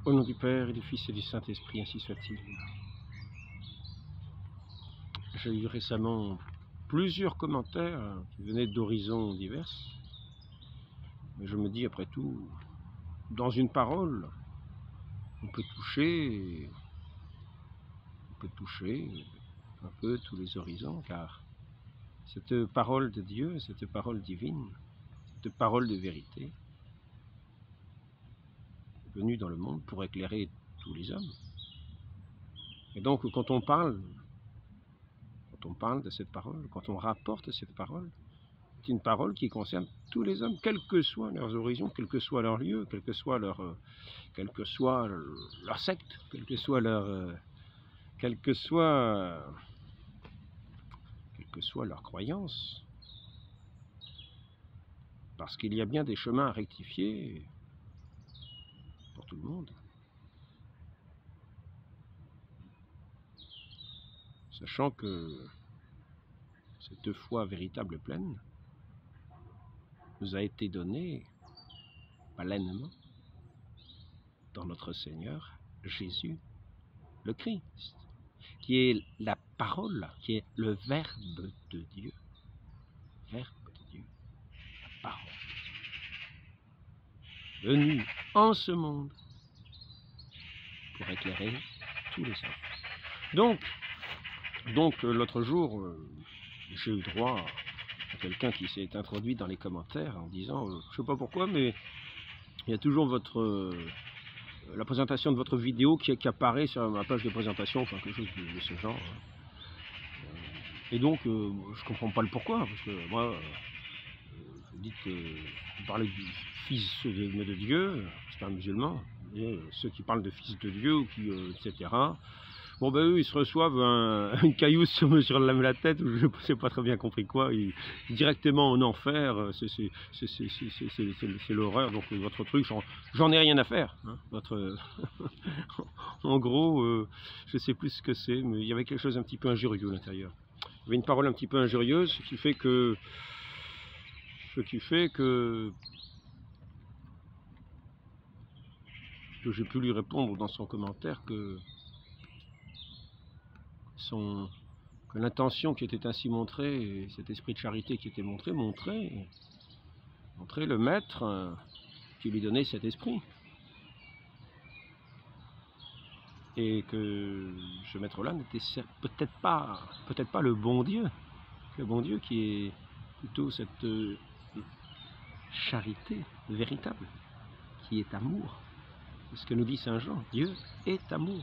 Au nom du Père et du Fils et du Saint-Esprit, ainsi soit-il. J'ai eu récemment plusieurs commentaires qui venaient d'horizons divers. Mais je me dis, après tout, dans une parole, on peut toucher un peu tous les horizons, car cette parole de Dieu, cette parole divine, cette parole de vérité, est venue dans le monde pour éclairer tous les hommes. Et donc, quand on parle de cette parole, quand on rapporte cette parole, c'est une parole qui concerne tous les hommes, quels que soient leurs horizons, quel que soit leur lieu, quelle que soit leur secte, quelle que soit leur croyance. Parce qu'il y a bien des chemins à rectifier pour tout le monde. Sachant que cette foi véritable pleine nous a été donnée pleinement dans notre Seigneur Jésus le Christ, qui est la parole, qui est le Verbe de Dieu. Verbe de Dieu, la parole. Venu en ce monde pour éclairer tous les hommes. Donc l'autre jour, j'ai eu droit à quelqu'un qui s'est introduit dans les commentaires en disant, je ne sais pas pourquoi, mais il y a toujours la présentation de votre vidéo qui apparaît sur ma page de présentation, enfin quelque chose de ce genre. Et donc, je ne comprends pas le pourquoi, parce que moi, vous dites que vous parlez du Fils de Dieu, c'est un musulman, et ceux qui parlent de Fils de Dieu, ou qui, etc. Bon ben eux ils se reçoivent une caillouse sur la tête, je n'ai pas très bien compris quoi, directement en enfer, c'est l'horreur, donc votre truc, j'en ai rien à faire, hein, en gros, je sais plus ce que c'est, mais il y avait quelque chose un petit peu injurieux à l'intérieur. Il y avait une parole un petit peu injurieuse, ce qui fait que j'ai pu lui répondre dans son commentaire que l'intention qui était ainsi montrée, et cet esprit de charité qui était montré, montrait le maître qui lui donnait cet esprit. Et que ce maître-là n'était peut-être pas le bon Dieu qui est plutôt cette charité véritable, qui est amour. C'est ce que nous dit Saint Jean, Dieu est amour.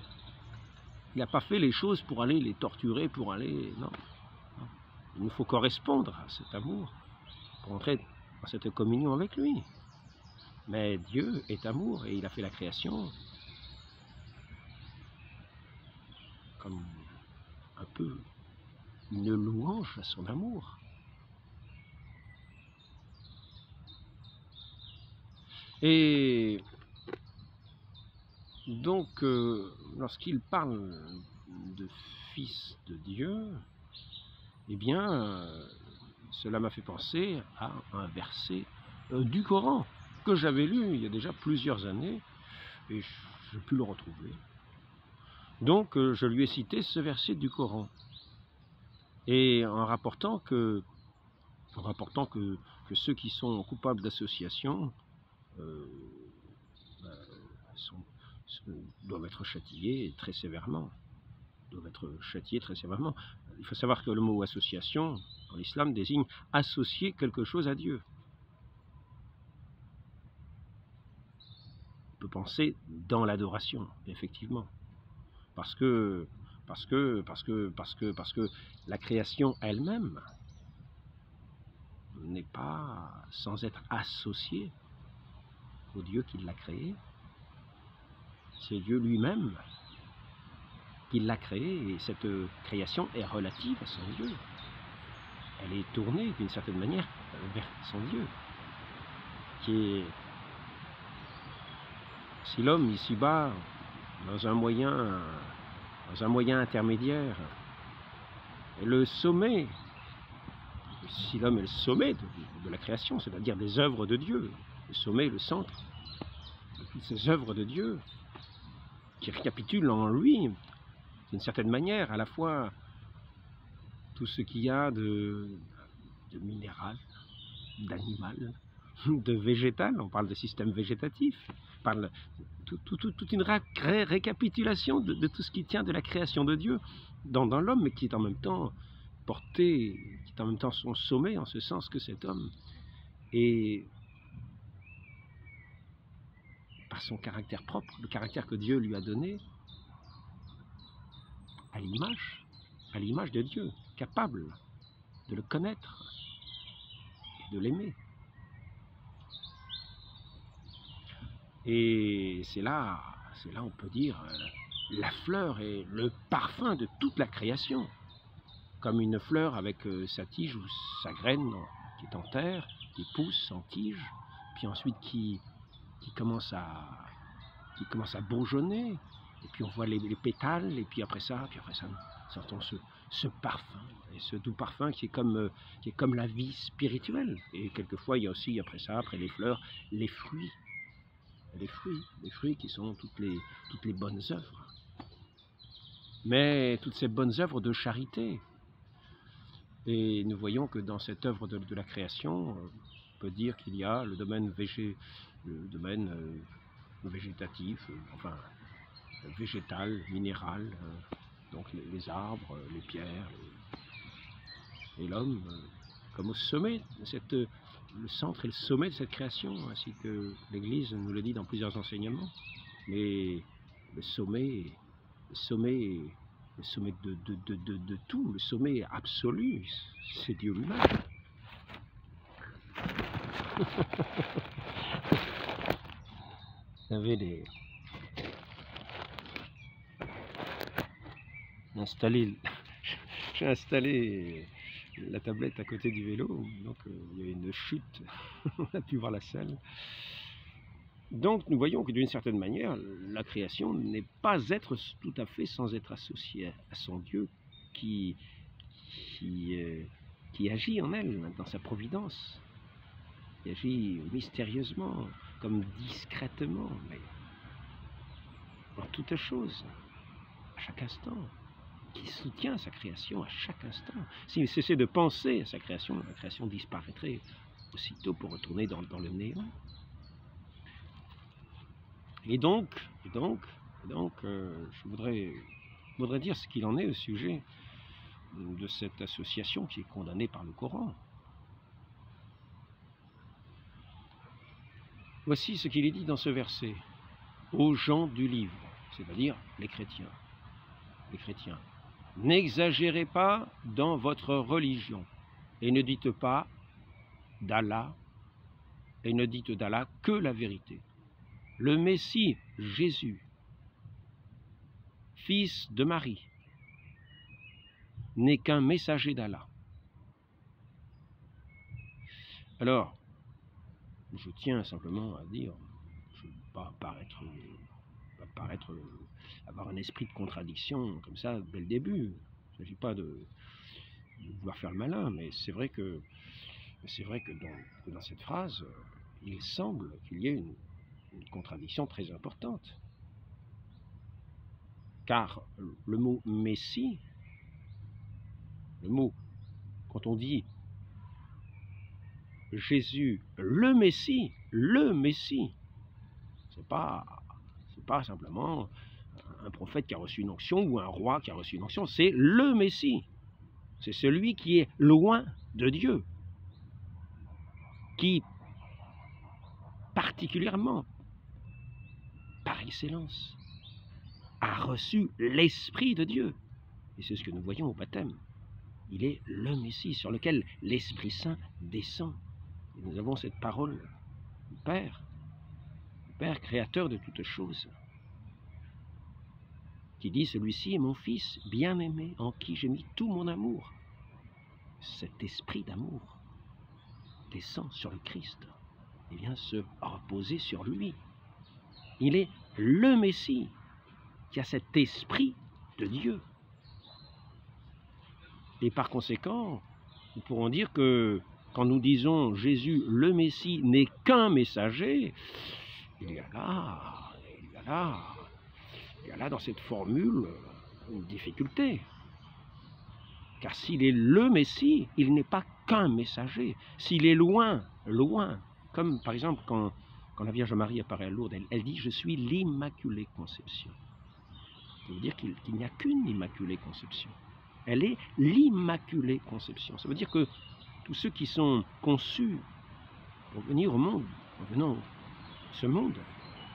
Il n'a pas fait les choses pour aller les torturer, non. Il nous faut correspondre à cet amour pour entrer dans cette communion avec lui. Mais Dieu est amour et il a fait la création comme un peu une louange à son amour. Et donc, lorsqu'il parle de Fils de Dieu, eh bien, cela m'a fait penser à un verset du Coran que j'avais lu il y a déjà plusieurs années, et je pu le retrouver. Donc, je lui ai cité ce verset du Coran, et en rapportant que ceux qui sont coupables d'association doivent être châtiés très sévèrement. Il faut savoir que le mot association, dans l'islam, désigne associer quelque chose à Dieu. On peut penser dans l'adoration, effectivement. Parce que la création elle-même n'est pas sans être associée au Dieu qui l'a créée. C'est Dieu lui-même qui l'a créée, et cette création est relative à son Dieu. Elle est tournée d'une certaine manière vers son Dieu, qui est, si l'homme ici-bas, dans un moyen intermédiaire, est le sommet, si l'homme est le sommet de la création, c'est-à-dire des œuvres de Dieu, le sommet, le centre de toutes ces œuvres de Dieu, qui récapitule en lui, d'une certaine manière, à la fois tout ce qu'il y a de minéral, d'animal, de végétal, on parle de système végétatif, on parle toute une récapitulation de tout ce qui tient de la création de Dieu dans l'homme, mais qui est en même temps porté, qui est en même temps son sommet, en ce sens que cet homme est, par son caractère propre, le caractère que Dieu lui a donné, à l'image de Dieu, capable de le connaître et de l'aimer. Et c'est là, on peut dire, la fleur est le parfum de toute la création. Comme une fleur avec sa tige ou sa graine qui est en terre, qui pousse en tige, puis ensuite qui commence à bourgeonner, et puis on voit les pétales, et puis après ça nous sentons ce parfum, et ce doux parfum qui est comme la vie spirituelle. Et quelquefois il y a aussi après les fleurs, les fruits qui sont toutes les bonnes œuvres. Mais toutes ces bonnes œuvres de charité. Et nous voyons que dans cette œuvre de la création, on peut dire qu'il y a le domaine végétatif, enfin végétal, minéral, donc les arbres, les pierres, et l'homme comme au sommet, le centre et le sommet de cette création, ainsi que l'Église nous le dit dans plusieurs enseignements. Mais le sommet de tout, le sommet absolu, c'est Dieu lui-même. J'avais j'ai installé la tablette à côté du vélo, donc il y a une chute, on a pu voir la selle. Donc nous voyons que d'une certaine manière, la création n'est pas être tout à fait sans être associée à son Dieu qui agit en elle, dans sa providence, qui agit mystérieusement, comme discrètement, mais en toutes choses, à chaque instant, qui soutient sa création à chaque instant. S'il cessait de penser à sa création, la création disparaîtrait aussitôt pour retourner dans le néant. Et donc, je voudrais dire ce qu'il en est au sujet de cette association qui est condamnée par le Coran. Voici ce qu'il est dit dans ce verset aux gens du livre, c'est-à-dire les chrétiens. N'exagérez pas dans votre religion et ne dites pas d'Allah, et ne dites d'Allah que la vérité. Le Messie Jésus, fils de Marie, n'est qu'un messager d'Allah. Alors, je tiens simplement à dire, je ne veux pas paraître avoir un esprit de contradiction comme ça dès le début. Il ne s'agit pas de vouloir faire le malin, mais c'est vrai que dans cette phrase, il semble qu'il y ait une contradiction très importante. Car le mot Messie, quand on dit Jésus, le Messie, c'est pas simplement un prophète qui a reçu une onction ou un roi qui a reçu une onction, c'est le Messie. C'est celui qui est loin de Dieu, qui particulièrement, par excellence, a reçu l'Esprit de Dieu. Et c'est ce que nous voyons au baptême. Il est le Messie sur lequel l'Esprit Saint descend. Et nous avons cette parole du Père créateur de toutes choses, qui dit « Celui-ci est mon Fils bien-aimé, en qui j'ai mis tout mon amour ». Cet esprit d'amour descend sur le Christ et vient se reposer sur lui. Il est le Messie qui a cet esprit de Dieu. Et par conséquent, nous pourrons dire que quand nous disons Jésus, le Messie, n'est qu'un messager, il y a y a là dans cette formule une difficulté. Car s'il est le Messie, il n'est pas qu'un messager. S'il est loin, loin, comme par exemple quand la Vierge Marie apparaît à Lourdes, elle dit « Je suis l'Immaculée Conception ». Ça veut dire qu'il n'y a qu'une Immaculée Conception. Elle est l'Immaculée Conception. Ça veut dire que tous ceux qui sont conçus pour venir au monde, en venant à ce monde,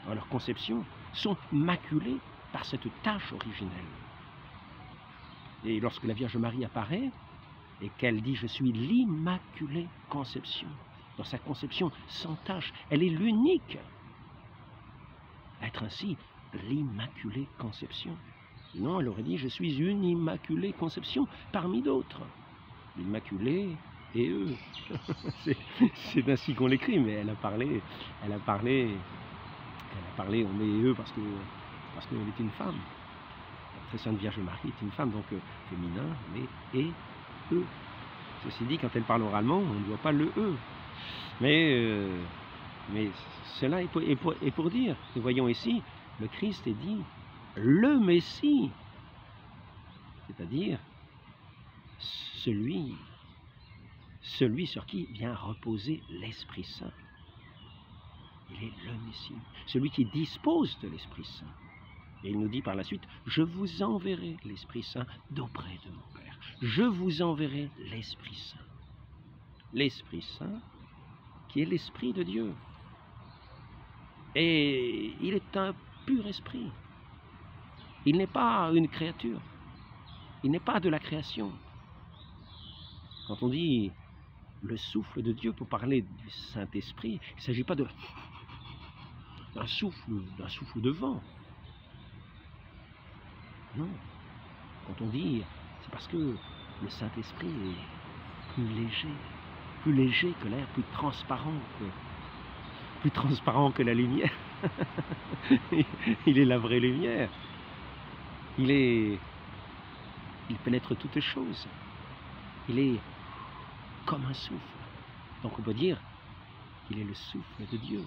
dans leur conception, sont maculés par cette tâche originelle. Et lorsque la Vierge Marie apparaît, et qu'elle dit « Je suis l'Immaculée Conception », dans sa conception sans tâche, elle est l'unique à être ainsi l'Immaculée Conception. Sinon, elle aurait dit « Je suis une Immaculée Conception parmi d'autres ». L'Immaculée et eux. C'est ainsi qu'on l'écrit, mais elle a parlé, on met eux parce qu'elle est une femme. La très sainte Vierge Marie est une femme, donc féminin, mais et eux. Ceci dit, quand elle parle oralement, on ne voit pas le eux. Mais cela est pour dire, nous voyons ici, le Christ est dit le Messie, c'est-à-dire celui sur qui vient reposer l'Esprit Saint. Il est le Messie, celui qui dispose de l'Esprit Saint. Et il nous dit par la suite, je vous enverrai l'Esprit Saint d'auprès de mon Père. Je vous enverrai l'Esprit Saint. L'Esprit Saint qui est l'Esprit de Dieu. Et il est un pur esprit. Il n'est pas une créature. Il n'est pas de la création. Quand on dit le souffle de Dieu pour parler du Saint-Esprit, il ne s'agit pas d'un souffle de vent. Non. Quand on dit, c'est parce que le Saint-Esprit est plus léger que l'air, plus transparent que la lumière. Il est la vraie lumière. Il pénètre toutes choses. Il est comme un souffle. Donc on peut dire qu'il est le souffle de Dieu.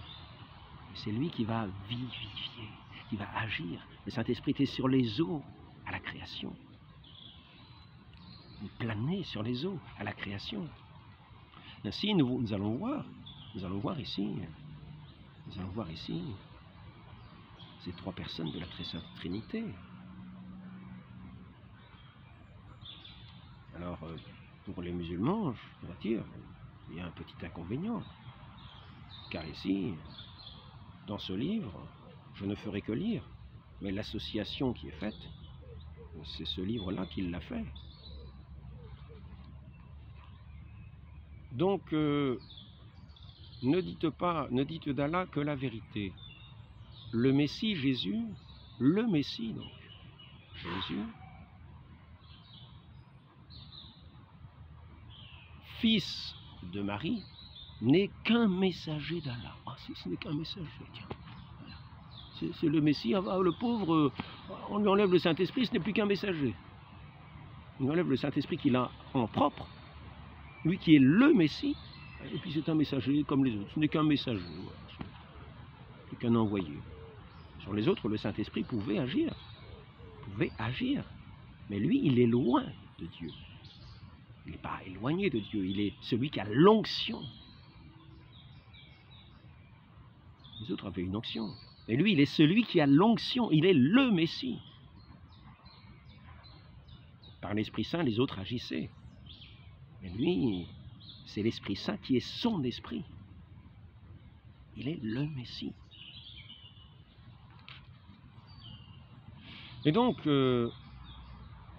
C'est lui qui va vivifier, qui va agir. Le Saint-Esprit était sur les eaux à la création. Il planait sur les eaux à la création. Ainsi, nous allons voir ici ces trois personnes de la très sainte Trinité. Alors, pour les musulmans, je dois dire, il y a un petit inconvénient. Car ici, dans ce livre, je ne ferai que lire, mais l'association qui est faite, c'est ce livre-là qui l'a fait. Donc, ne dites d'Allah que la vérité. Le Messie, Jésus, le Messie, donc, Jésus, fils de Marie, n'est qu'un messager d'Allah. Ah, ce n'est qu'un messager, tiens. Voilà. C'est le Messie, le pauvre, on lui enlève le Saint-Esprit, ce n'est plus qu'un messager. On lui enlève le Saint-Esprit qu'il a en propre, lui qui est le Messie, et puis c'est un messager comme les autres. Ce n'est qu'un messager, voilà. Ce n'est qu'un envoyé. Sur les autres, le Saint-Esprit pouvait agir, mais lui, il est loin de Dieu. Il n'est pas éloigné de Dieu, il est celui qui a l'onction. Les autres avaient une onction, mais lui, il est celui qui a l'onction, il est le Messie. Par l'Esprit Saint, les autres agissaient. Mais lui, c'est l'Esprit Saint qui est son esprit. Il est le Messie. Et donc, le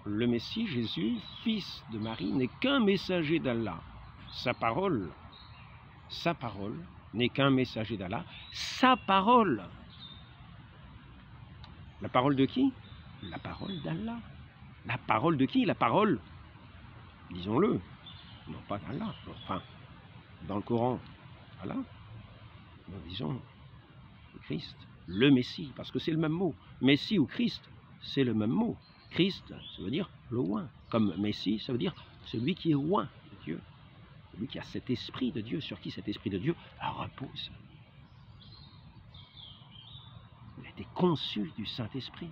Messie, Jésus, fils de Marie, n'est qu'un messager d'Allah. Sa parole n'est qu'un messager d'Allah. Sa parole. La parole de qui? La parole d'Allah. La parole de qui? La parole, disons-le, non pas d'Allah, enfin, dans le Coran, Allah, nous disons le Christ, le Messie, parce que c'est le même mot. Messie ou Christ, c'est le même mot. Christ, ça veut dire loin, comme Messie, ça veut dire celui qui est loin de Dieu, celui qui a cet esprit de Dieu, sur qui cet esprit de Dieu repose. Il a été conçu du Saint-Esprit.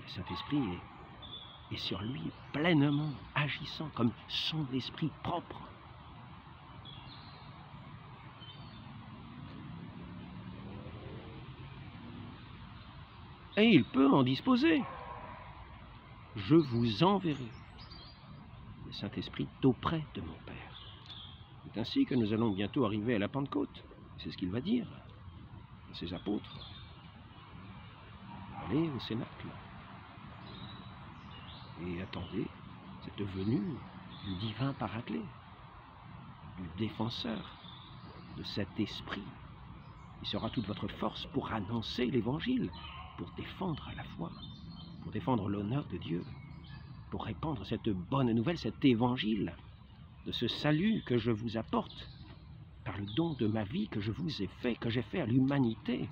Le Saint-Esprit est sur lui pleinement agissant comme son esprit propre. Et il peut en disposer. Je vous enverrai le Saint-Esprit auprès de mon Père. C'est ainsi que nous allons bientôt arriver à la Pentecôte. C'est ce qu'il va dire à ses apôtres. Allez au Cénacle et attendez cette venue du divin Paraclet, du défenseur de cet esprit qui sera toute votre force pour annoncer l'Évangile, pour défendre la foi, pour défendre l'honneur de Dieu, pour répandre cette bonne nouvelle, cet Évangile de ce salut que je vous apporte par le don de ma vie que je vous ai fait, que j'ai fait à l'humanité.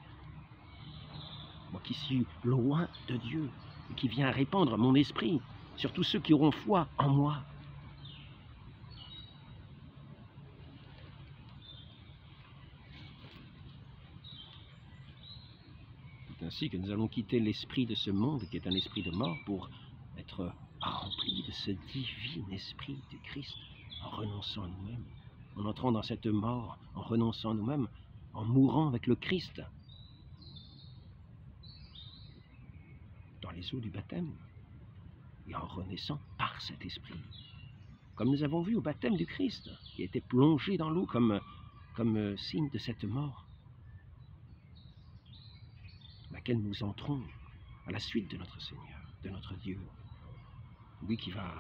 Moi qui suis loin de Dieu et qui viens répandre mon esprit sur tous ceux qui auront foi en moi. C'est ainsi que nous allons quitter l'esprit de ce monde qui est un esprit de mort pour être remplis de ce divin esprit du Christ en renonçant à nous-mêmes, en entrant dans cette mort, en renonçant à nous-mêmes, en mourant avec le Christ dans les eaux du baptême et en renaissant par cet esprit. Comme nous avons vu au baptême du Christ, qui a été plongé dans l'eau comme signe de cette mort, laquelle nous entrons à la suite de notre Seigneur, de notre Dieu, lui qui va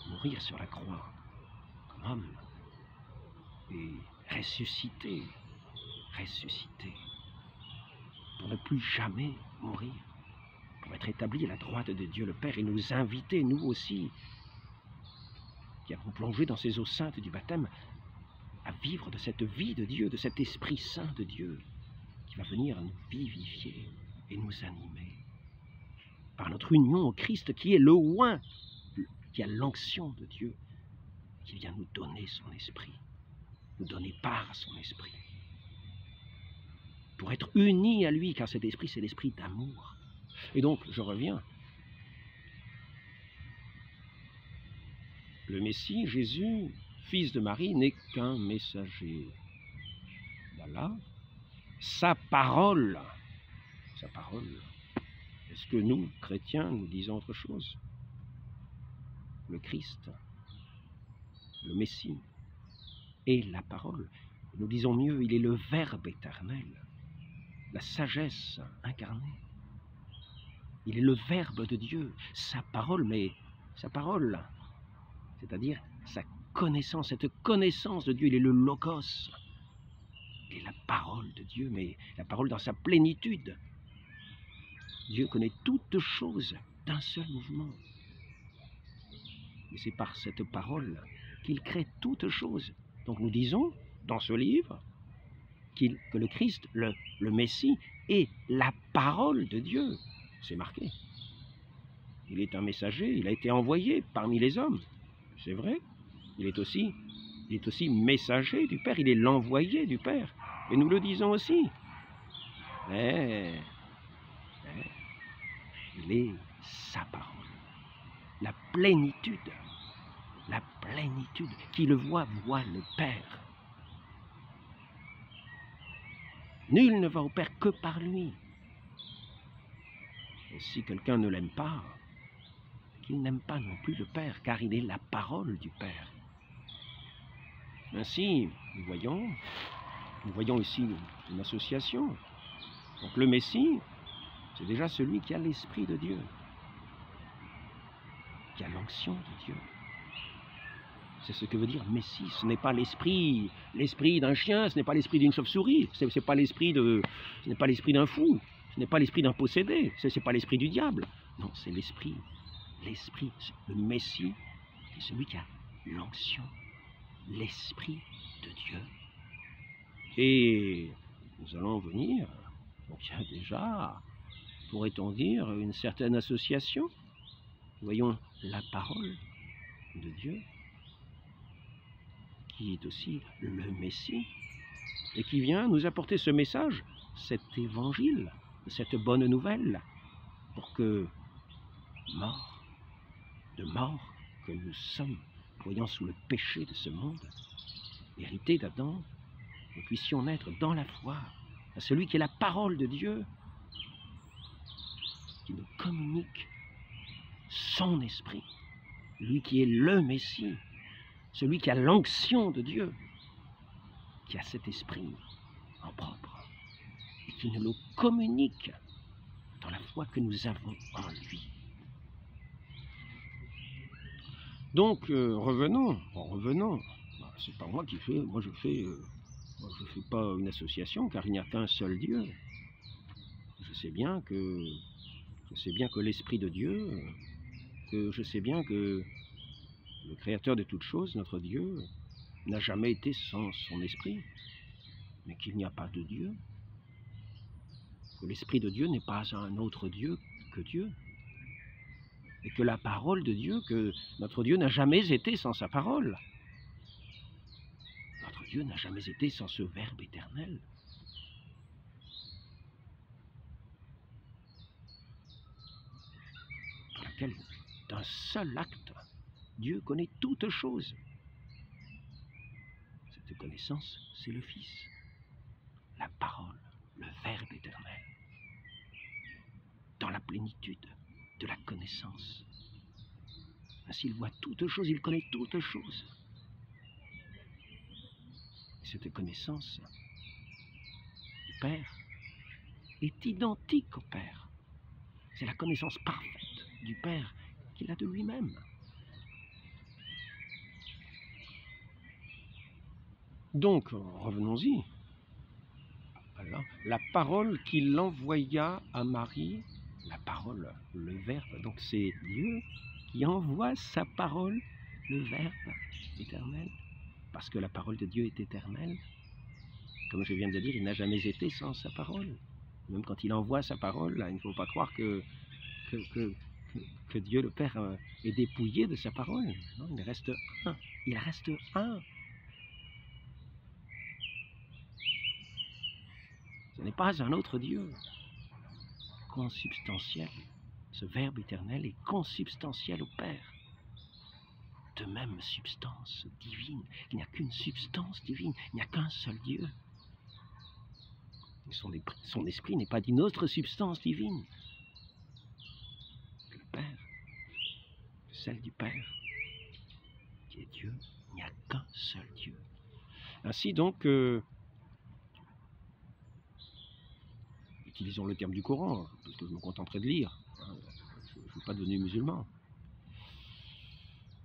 mourir sur la croix comme homme et ressusciter pour ne plus jamais mourir, pour être établi à la droite de Dieu le Père et nous inviter, nous aussi, qui avons plongé dans ces eaux saintes du baptême, à vivre de cette vie de Dieu, de cet Esprit Saint de Dieu, qui va venir nous vivifier et nous animer par notre union au Christ qui est le oint, qui a l'onction de Dieu, qui vient nous donner son esprit, nous donner part à son esprit, pour être unis à lui, car cet esprit, c'est l'esprit d'amour. Et donc, je reviens. Le Messie, Jésus, fils de Marie, n'est qu'un messager. Voilà. Sa parole. Est-ce que nous, chrétiens, nous disons autre chose? Le Christ, le Messie, est la parole. Nous disons mieux, il est le Verbe éternel, la sagesse incarnée. Il est le Verbe de Dieu, sa parole, mais sa parole, c'est-à-dire sa connaissance, cette connaissance de Dieu, il est le Logos. Il est la parole de Dieu, mais la parole dans sa plénitude. Dieu connaît toutes choses d'un seul mouvement. Et c'est par cette parole qu'il crée toutes choses. Donc nous disons, dans ce livre, que le Christ, le Messie, est la parole de Dieu. C'est marqué. Il est un messager, il a été envoyé parmi les hommes. C'est vrai. Il est aussi messager du Père, il est l'envoyé du Père. Et nous le disons aussi. Mais il est sa parole. La plénitude. Qui le voit le Père. Nul ne va au Père que par lui. Et si quelqu'un ne l'aime pas, qu'il n'aime pas non plus le Père, car il est la parole du Père. Ainsi, nous voyons ici une association. Donc le Messie, c'est déjà celui qui a l'Esprit de Dieu, qui a l'onction de Dieu. C'est ce que veut dire Messie. Ce n'est pas l'esprit d'un chien, ce n'est pas l'esprit d'une chauve-souris, ce n'est pas l'esprit d'un fou, ce n'est pas l'esprit d'un possédé, ce n'est pas l'esprit du diable. Non, c'est l'esprit, le Messie, c'est celui qui a l'onction, l'Esprit de Dieu. Et nous allons venir, donc il y a déjà, pourrait-on dire, une certaine association. Voyons la parole de Dieu, qui est aussi le Messie, et qui vient nous apporter ce message, cet évangile, cette bonne nouvelle, pour que mort, de mort que nous sommes, voyant sous le péché de ce monde, hérité d'Adam, nous puissions naître dans la foi à celui qui est la parole de Dieu, qui nous communique son esprit, lui qui est le Messie, celui qui a l'onction de Dieu, qui a cet esprit en propre, et qui nous le communique dans la foi que nous avons en lui. Donc, revenons. C'est pas moi qui fais, moi je fais pas une association, car il n'y a qu'un seul Dieu. Je sais bien que l'Esprit de Dieu, je sais bien que le Créateur de toutes choses, notre Dieu, n'a jamais été sans son Esprit, mais qu'il n'y a pas de Dieu, que l'Esprit de Dieu n'est pas un autre Dieu que Dieu, et que la parole de Dieu, que notre Dieu n'a jamais été sans sa parole. Notre Dieu n'a jamais été sans ce Verbe éternel. Par lequel, d'un seul acte, Dieu connaît toutes choses. Cette connaissance, c'est le Fils, la parole, le Verbe éternel, dans la plénitude de la connaissance. Ainsi, il voit toutes choses, il connaît toutes choses. Et cette connaissance du Père est identique au Père. C'est la connaissance parfaite du Père qu'il a de lui-même. Donc, revenons-y. Alors, la parole qu'il envoya à Marie, la parole, le Verbe, donc c'est Dieu qui envoie sa parole, le Verbe éternel, parce que la parole de Dieu est éternelle. Comme je viens de le dire, il n'a jamais été sans sa parole. Même quand il envoie sa parole, là, il ne faut pas croire que Dieu le Père est dépouillé de sa parole. Non, il reste un. Il reste un. Ce n'est pas un autre Dieu. Consubstantiel. Ce Verbe éternel est consubstantiel au Père. De même substance divine. Il n'y a qu'une substance divine. Il n'y a qu'un seul Dieu. Son esprit n'est pas d'une autre substance divine que le Père, que celle du Père, qui est Dieu. Il n'y a qu'un seul Dieu. Ainsi donc, utilisons le terme du Coran, parce que je me contenterai de lire. Hein, je ne suis pas devenu musulman.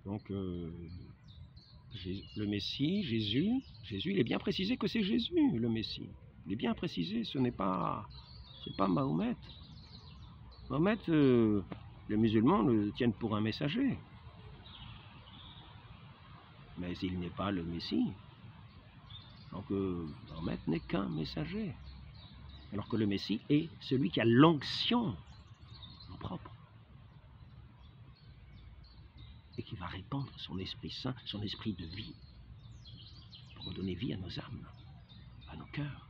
Donc, le Messie, Jésus, il est bien précisé que c'est Jésus, le Messie. Il est bien précisé, ce n'est pas Mahomet. Mahomet, les musulmans le tiennent pour un messager. Mais il n'est pas le Messie. Donc, Mahomet n'est qu'un messager. Alors que le Messie est celui qui a l'onction en propre. Et qui va répandre son Esprit Saint, son esprit de vie, pour donner vie à nos âmes, à nos cœurs,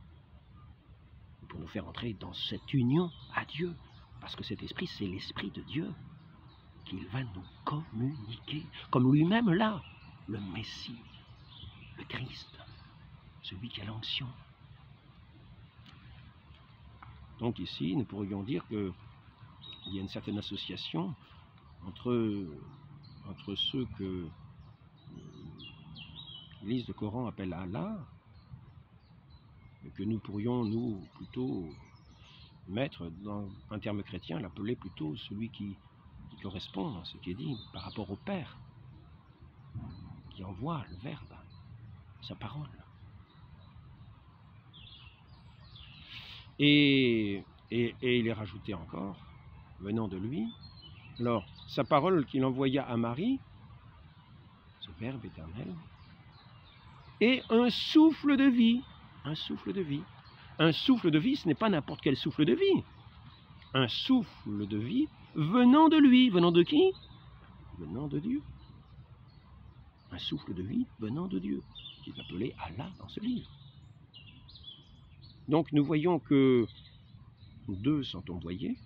pour nous faire entrer dans cette union à Dieu, parce que cet esprit, c'est l'Esprit de Dieu qu'il va nous communiquer, comme lui-même là, le Messie, le Christ, celui qui a l'onction. Donc ici, nous pourrions dire qu'il y a une certaine association entre ceux que l'Église de Coran appelle Allah, et que nous pourrions, nous, plutôt mettre dans un terme chrétien, l'appeler plutôt celui qui correspond à ce qui est dit par rapport au Père, qui envoie le Verbe, sa parole. Et il est rajouté encore, venant de lui, alors, sa parole qu'il envoya à Marie, ce Verbe éternel, est un souffle de vie. Un souffle de vie. Un souffle de vie, ce n'est pas n'importe quel souffle de vie. Un souffle de vie venant de lui. Venant de qui? Venant de Dieu. Un souffle de vie venant de Dieu, qui est appelé Allah dans ce livre. Donc nous voyons que deux sont envoyés.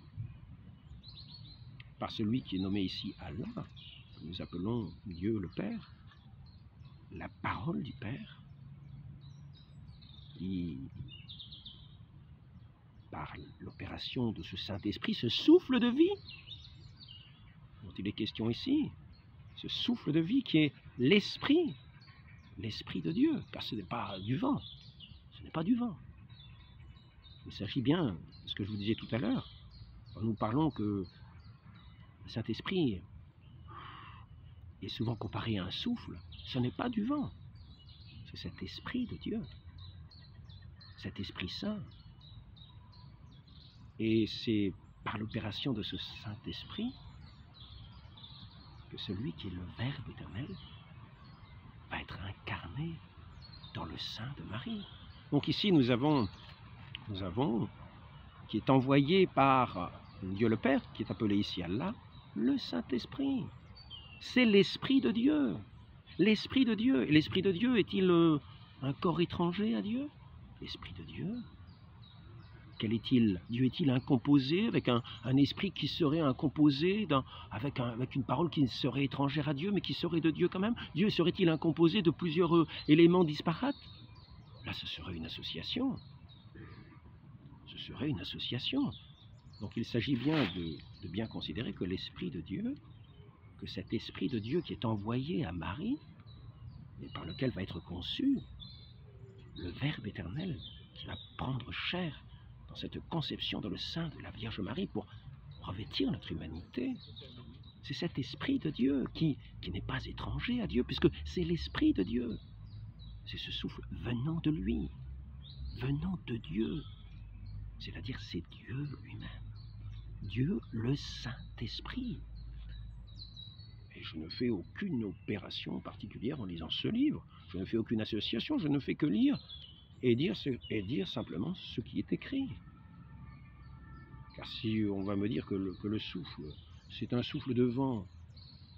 par celui qui est nommé ici Allah, que nous appelons Dieu le Père, la parole du Père, qui, par l'opération de ce Saint-Esprit, ce souffle de vie dont il est question ici, ce souffle de vie qui est l'Esprit de Dieu, car ce n'est pas du vent, ce n'est pas du vent. Il s'agit bien de ce que je vous disais tout à l'heure, quand nous parlons que le Saint-Esprit est souvent comparé à un souffle, ce n'est pas du vent, c'est cet Esprit de Dieu, cet Esprit Saint. Et c'est par l'opération de ce Saint-Esprit que celui qui est le Verbe éternel va être incarné dans le sein de Marie. Donc ici nous avons qui est envoyé par Dieu le Père, qui est appelé ici Allah, le Saint-Esprit. C'est l'Esprit de Dieu. L'Esprit de Dieu. Et l'Esprit de Dieu est-il un corps étranger à Dieu? L'Esprit de Dieu. Quel est-il? Dieu est-il incomposé, avec un esprit qui serait incomposé, avec une parole qui serait étrangère à Dieu, mais qui serait de Dieu quand même? Dieu serait-il incomposé de plusieurs éléments disparates? Là, ce serait une association. Ce serait une association. Donc il s'agit bien de bien considérer que l'Esprit de Dieu, que cet Esprit de Dieu qui est envoyé à Marie, et par lequel va être conçu le Verbe éternel, qui va prendre chair dans cette conception dans le sein de la Vierge Marie pour revêtir notre humanité. C'est cet Esprit de Dieu qui n'est pas étranger à Dieu, puisque c'est l'Esprit de Dieu. C'est ce souffle venant de lui, venant de Dieu. C'est-à-dire c'est Dieu lui-même. Dieu le Saint-Esprit. Et je ne fais aucune opération particulière en lisant ce livre. Je ne fais aucune association, je ne fais que lire et dire simplement ce qui est écrit. Car si on va me dire que le souffle, c'est un souffle de vent,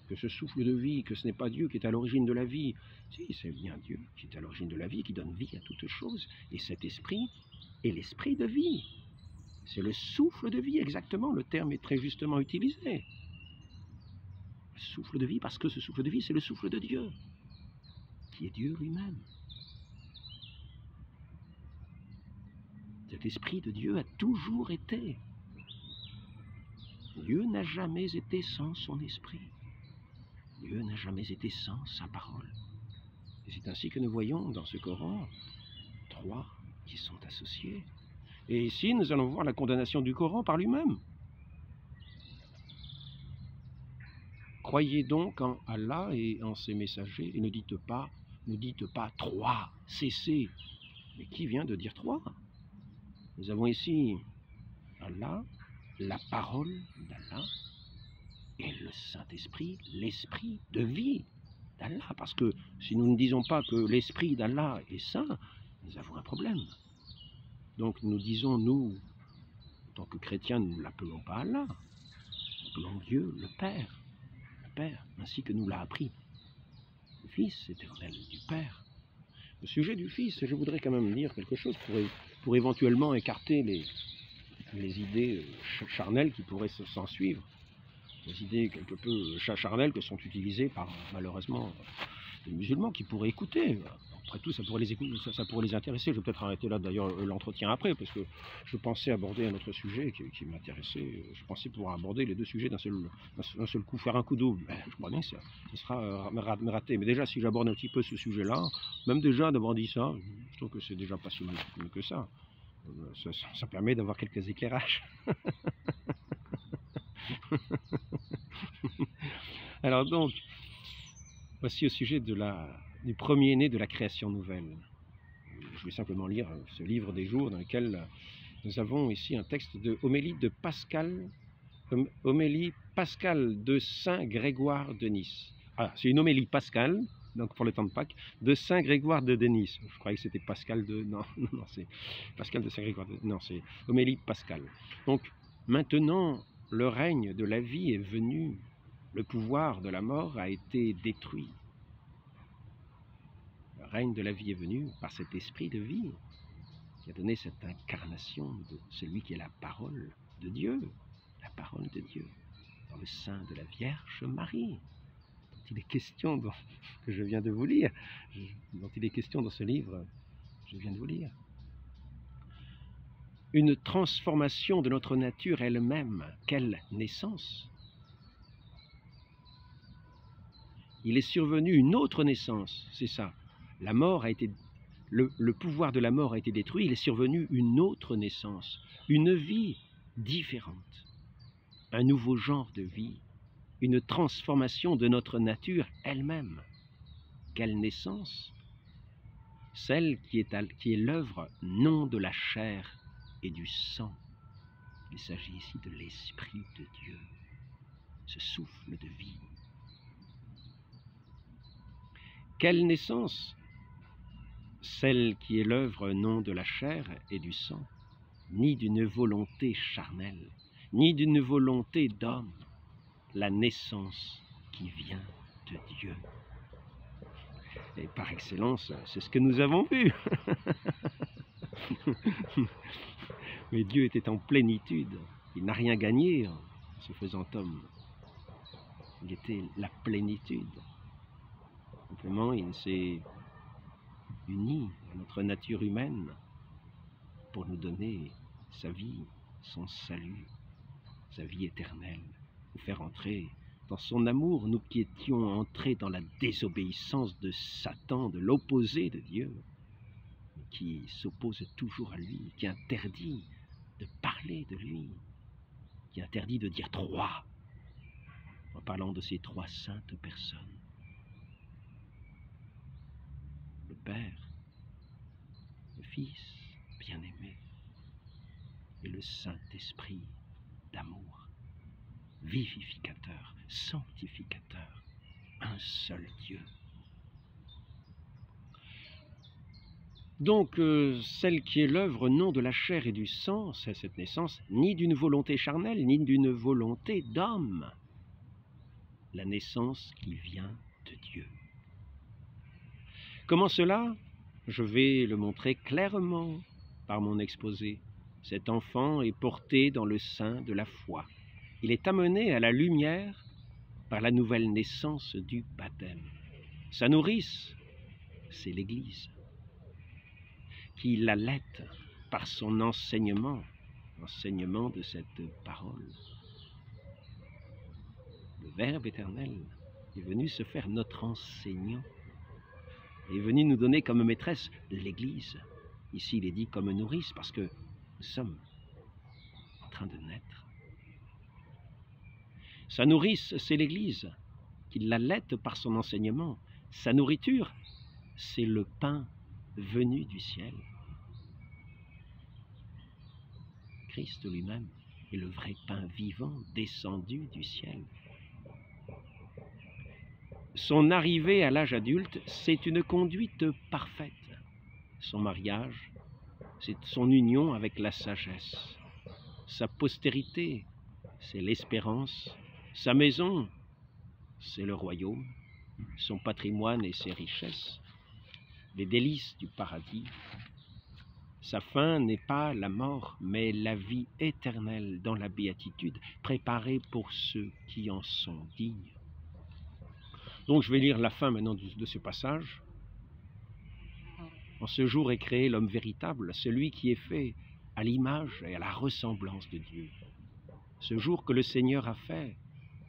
que ce souffle de vie, que ce n'est pas Dieu qui est à l'origine de la vie, si, c'est bien Dieu qui est à l'origine de la vie, qui donne vie à toutes choses. Et cet esprit est l'esprit de vie. C'est le souffle de vie, exactement, le terme est très justement utilisé. Le souffle de vie, parce que ce souffle de vie, c'est le souffle de Dieu, qui est Dieu lui-même. Cet esprit de Dieu a toujours été. Dieu n'a jamais été sans son esprit. Dieu n'a jamais été sans sa parole. Et c'est ainsi que nous voyons dans ce Coran trois qui sont associés. Et ici, nous allons voir la condamnation du Coran par lui-même. Croyez donc en Allah et en ses messagers, et ne dites pas trois, cessez. Mais qui vient de dire trois? Nous avons ici Allah, la parole d'Allah, et le Saint-Esprit, l'esprit de vie d'Allah. Parce que si nous ne disons pas que l'esprit d'Allah est saint, nous avons un problème. Donc nous disons, nous, en tant que chrétiens, nous ne l'appelons pas Allah, nous appelons Dieu le Père, ainsi que nous l'a appris le Fils éternel du Père. Au sujet du Fils, je voudrais quand même dire quelque chose pour éventuellement écarter les idées charnelles qui pourraient s'en suivre, les idées quelque peu charnelles que sont utilisées par, malheureusement, les musulmans qui pourraient écouter. Après tout, ça pourrait les intéresser. Je vais peut-être arrêter là d'ailleurs l'entretien après, parce que je pensais aborder un autre sujet qui m'intéressait. Je pensais pouvoir aborder les deux sujets d'un seul coup, faire un coup double. Mais je crois bien que ça sera me rater. Mais déjà, si j'aborde un petit peu ce sujet-là, même déjà d'avoir dit ça, je trouve que c'est déjà pas si mieux que ça. Ça permet d'avoir quelques éclairages. Alors donc, voici au sujet du premier-né de la création nouvelle. Je vais simplement lire ce livre des jours dans lequel nous avons ici un texte de Homélie pascale de Saint Grégoire de Nice. Ah, c'est une homélie pascale, donc pour le temps de Pâques, de Saint Grégoire de Nice. Je croyais que c'était Pascal de... Non, c'est Pascal de Saint Grégoire de... Non, c'est homélie pascale. Donc, maintenant, le règne de la vie est venu. Le pouvoir de la mort a été détruit. Le règne de la vie est venu par cet esprit de vie qui a donné cette incarnation de celui qui est la parole de Dieu. La parole de Dieu. dans le sein de la Vierge Marie, dont il est question que je viens de vous lire, dont il est question dans ce livre que je viens de vous lire. Une transformation de notre nature elle-même. Quelle naissance! Il est survenu une autre naissance, c'est ça. La mort a été, le pouvoir de la mort a été détruit, il est survenu une autre naissance, une vie différente, un nouveau genre de vie, une transformation de notre nature elle-même. Quelle naissance! Celle qui est l'œuvre non de la chair et du sang. Il s'agit ici de l'Esprit de Dieu, ce souffle de vie. Quelle naissance! Celle qui est l'œuvre non de la chair et du sang, ni d'une volonté charnelle, ni d'une volonté d'homme, la naissance qui vient de Dieu. Et par excellence, c'est ce que nous avons vu. Mais Dieu était en plénitude. Il n'a rien gagné en se faisant homme. Il était la plénitude. Simplement, il s'est uni à notre nature humaine pour nous donner sa vie, son salut, sa vie éternelle, nous faire entrer dans son amour, nous qui étions entrés dans la désobéissance de Satan, de l'opposé de Dieu, qui s'oppose toujours à lui, qui interdit de parler de lui, qui interdit de dire trois, en parlant de ces trois saintes personnes. Le Père, le Fils bien-aimé et le Saint-Esprit d'amour, vivificateur, sanctificateur, un seul Dieu. Donc, celle qui est l'œuvre non de la chair et du sang, c'est cette naissance, ni d'une volonté charnelle, ni d'une volonté d'homme. La naissance qui vient de Dieu. Comment cela? Je vais le montrer clairement par mon exposé. Cet enfant est porté dans le sein de la foi. Il est amené à la lumière par la nouvelle naissance du baptême. Sa nourrice, c'est l'Église, qui l'allaite par son enseignement de cette parole. Le Verbe éternel est venu se faire notre enseignant, est venu nous donner comme maîtresse l'Église. Ici, il est dit comme nourrice parce que nous sommes en train de naître. Sa nourrice, c'est l'Église, qui l'allaite par son enseignement. Sa nourriture, c'est le pain venu du ciel. Christ lui-même est le vrai pain vivant descendu du ciel. Son arrivée à l'âge adulte, c'est une conduite parfaite. Son mariage, c'est son union avec la sagesse. Sa postérité, c'est l'espérance. Sa maison, c'est le royaume. Son patrimoine et ses richesses, les délices du paradis. Sa fin n'est pas la mort, mais la vie éternelle dans la béatitude, préparée pour ceux qui en sont dignes. Donc je vais lire la fin maintenant de ce passage. En ce jour est créé l'homme véritable, celui qui est fait à l'image et à la ressemblance de Dieu. Ce jour que le Seigneur a fait,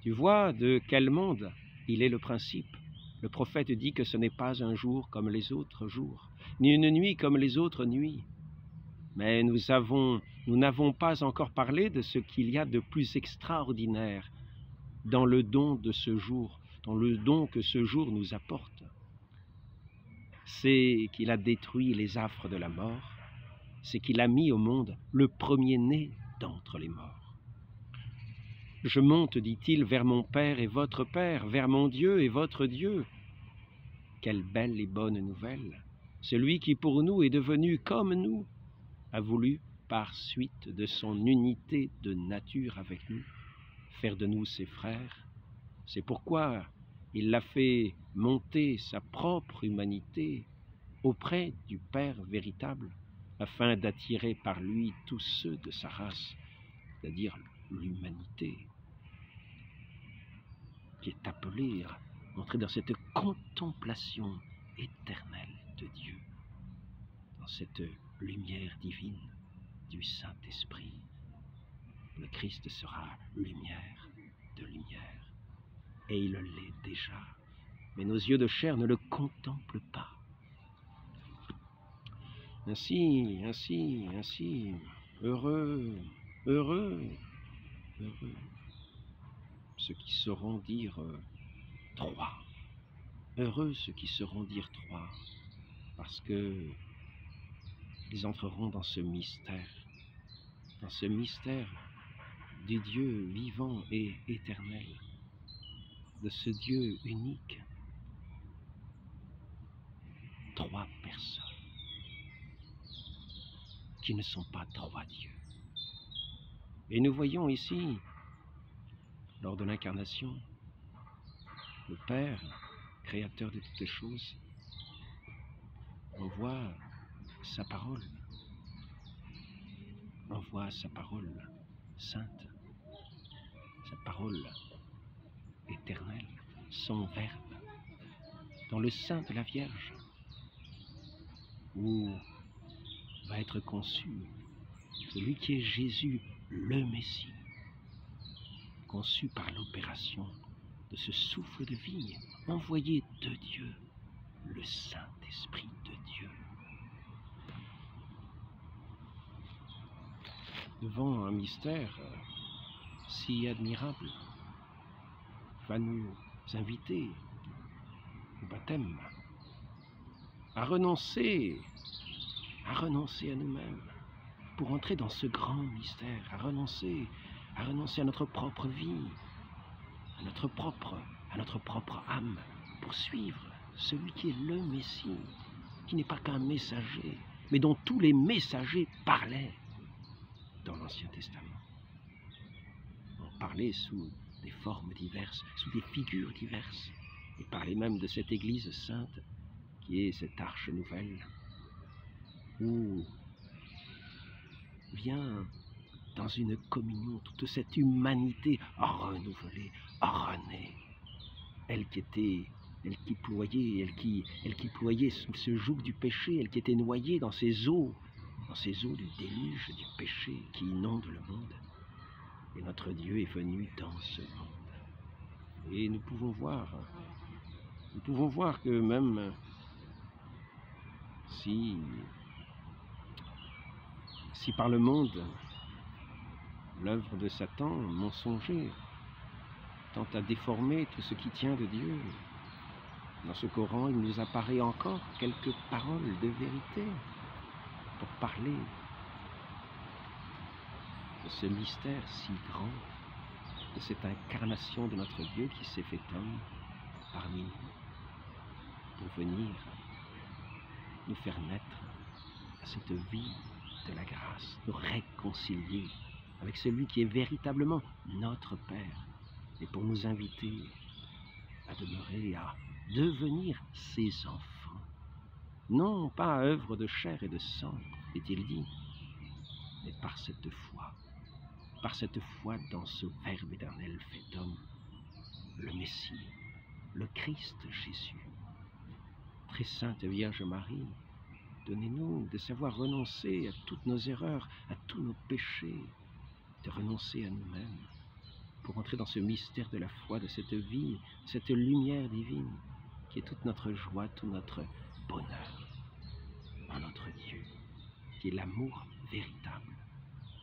tu vois de quel monde il est le principe. Le prophète dit que ce n'est pas un jour comme les autres jours, ni une nuit comme les autres nuits. Mais nous n'avons pas encore parlé de ce qu'il y a de plus extraordinaire dans le don de ce jour, dans le don que ce jour nous apporte. C'est qu'il a détruit les affres de la mort, c'est qu'il a mis au monde le premier-né d'entre les morts. Je monte, dit-il, vers mon Père et votre Père, vers mon Dieu et votre Dieu. Quelle belle et bonne nouvelle! Celui qui pour nous est devenu comme nous, a voulu, par suite de son unité de nature avec nous, faire de nous ses frères. C'est pourquoi il l'a fait monter sa propre humanité auprès du Père véritable, afin d'attirer par lui tous ceux de sa race, c'est-à-dire l'humanité. qui est appelé à entrer dans cette contemplation éternelle de Dieu, dans cette lumière divine du Saint-Esprit. Le Christ sera lumière de lumière, et il l'est déjà, mais nos yeux de chair ne le contemplent pas. Ainsi, heureux, ceux qui sauront dire trois. Heureux ceux qui sauront dire trois, parce que ils entreront dans ce mystère du Dieu vivant et éternel, de ce Dieu unique. Trois personnes qui ne sont pas trois dieux. Et nous voyons ici, lors de l'incarnation, le Père, créateur de toutes choses, on voit sa parole sainte, sa parole éternelle, son Verbe, dans le sein de la Vierge, où va être conçu celui qui est Jésus, le Messie, conçu par l'opération de ce souffle de vie envoyé de Dieu, le Saint-Esprit de Dieu. Devant un mystère si admirable, va nous inviter au baptême à renoncer à nous-mêmes pour entrer dans ce grand mystère, à renoncer à notre propre vie, à notre propre âme, pour suivre celui qui est le Messie, qui n'est pas qu'un messager, mais dont tous les messagers parlaient dans l'Ancien Testament. On parlait sous des formes diverses, sous des figures diverses, et parlait même de cette Église sainte qui est cette arche nouvelle, où vient dans une communion toute cette humanité renouvelée, renée, elle qui ployait sous ce joug du péché, elle qui était noyée dans ces eaux du déluge du péché qui inonde le monde. Et notre Dieu est venu dans ce monde. Et nous pouvons voir que même si par le monde, l'œuvre de Satan, mensonger, tend à déformer tout ce qui tient de Dieu, dans ce Coran, il nous apparaît encore quelques paroles de vérité pour parler de ce mystère si grand, de cette incarnation de notre Dieu qui s'est fait homme parmi nous, pour venir nous faire naître à cette vie de la grâce, nous réconcilier avec celui qui est véritablement notre Père, et pour nous inviter à demeurer, à devenir ses enfants, non pas à œuvre de chair et de sang, est-il dit, mais par cette foi dans ce Verbe éternel fait homme, le Messie, le Christ Jésus. Très sainte Vierge Marie, donnez-nous de savoir renoncer à toutes nos erreurs, à tous nos péchés, de renoncer à nous-mêmes, pour entrer dans ce mystère de la foi, de cette vie, cette lumière divine, qui est toute notre joie, tout notre bonheur en notre Dieu, qui est l'amour véritable.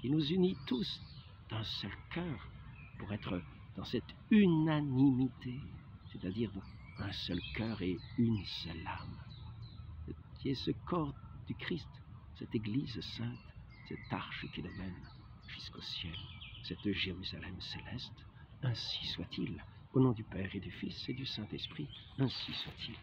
Il nous unit tous d'un seul cœur pour être dans cette unanimité, c'est-à-dire un seul cœur et une seule âme, qui est ce corps du Christ, cette Église sainte, cette arche qui le mène jusqu'au ciel, cette Jérusalem céleste. Ainsi soit-il, au nom du Père et du Fils et du Saint-Esprit, ainsi soit-il.